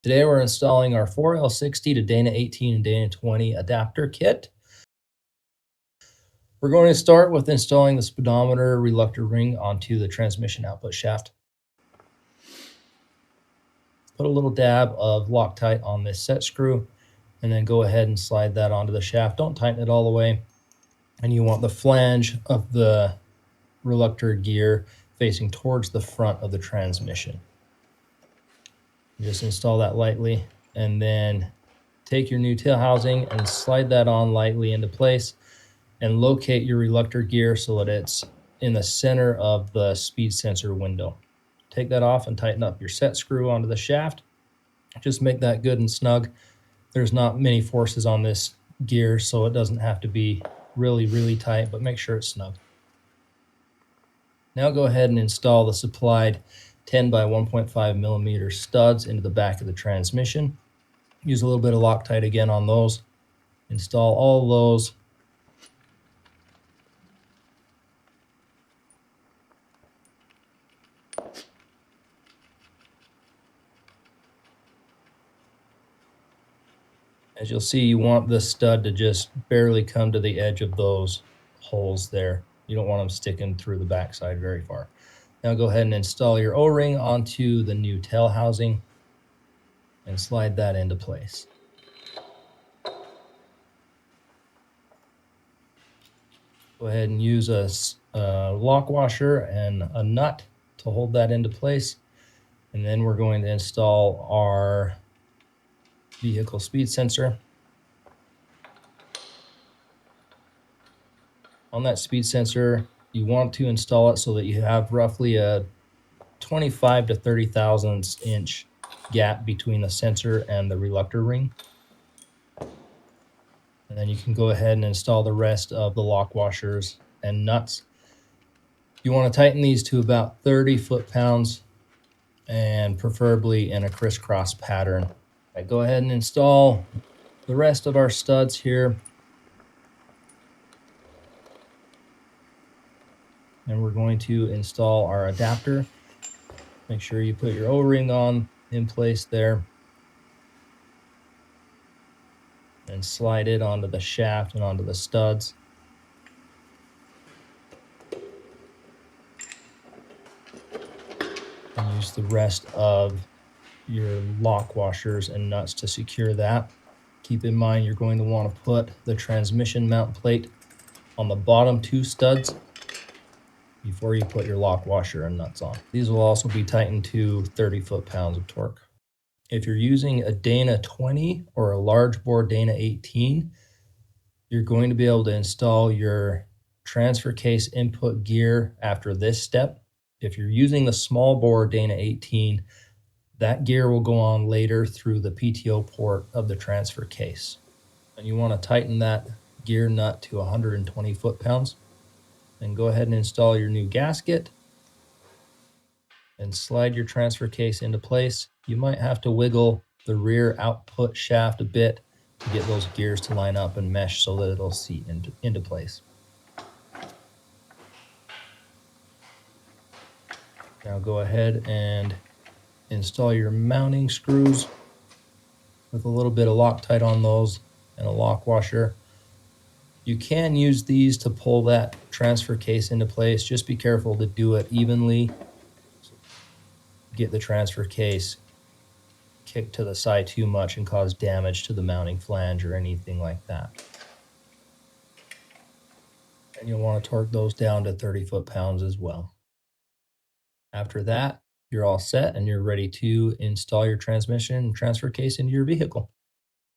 Today we're installing our 4L60 to Dana 18 and Dana 20 adapter kit. We're going to start with installing the speedometer reluctor ring onto the transmission output shaft. Put a little dab of Loctite on this set screw and then go ahead and slide that onto the shaft. Don't tighten it all the way. And you want the flange of the reluctor gear facing towards the front of the transmission. Just install that lightly and then take your new tail housing and slide that on lightly into place and locate your reluctor gear so that it's in the center of the speed sensor window. Take that off and tighten up your set screw onto the shaft. Just make that good and snug. There's not many forces on this gear, so it doesn't have to be really tight, but make sure it's snug. Now go ahead and install the supplied 10 by 1.5 millimeter studs into the back of the transmission. Use a little bit of Loctite again on those. Install all of those. As you'll see, you want the stud to just barely come to the edge of those holes there. You don't want them sticking through the backside very far. Now go ahead and install your O-ring onto the new tail housing and slide that into place. Go ahead and use a lock washer and a nut to hold that into place. And then we're going to install our vehicle speed sensor. On that speed sensor, you want to install it so that you have roughly a 25 to 30 thousandths inch gap between the sensor and the reluctor ring. And then you can go ahead and install the rest of the lock washers and nuts. You want to tighten these to about 30 foot-pounds and preferably in a crisscross pattern. Right, go ahead and install the rest of our studs here. And we're going to install our adapter. Make sure you put your O-ring on in place there. And slide it onto the shaft and onto the studs. And use the rest of your lock washers and nuts to secure that. Keep in mind you're going to want to put the transmission mount plate on the bottom two studs before you put your lock washer and nuts on. These will also be tightened to 30 foot-pounds of torque. If you're using a Dana 20 or a large bore Dana 18, you're going to be able to install your transfer case input gear after this step. If you're using the small bore Dana 18, that gear will go on later through the PTO port of the transfer case. And you want to tighten that gear nut to 120 foot-pounds. Then go ahead and install your new gasket and slide your transfer case into place. You might have to wiggle the rear output shaft a bit to get those gears to line up and mesh so that it'll seat into place. Now go ahead and install your mounting screws with a little bit of Loctite on those and a lock washer. You can use these to pull that transfer case into place. Just be careful to do it evenly. Get the transfer case kicked to the side too much and cause damage to the mounting flange or anything like that. And you'll want to torque those down to 30 foot-pounds as well. After that, you're all set and you're ready to install your transmission and transfer case into your vehicle.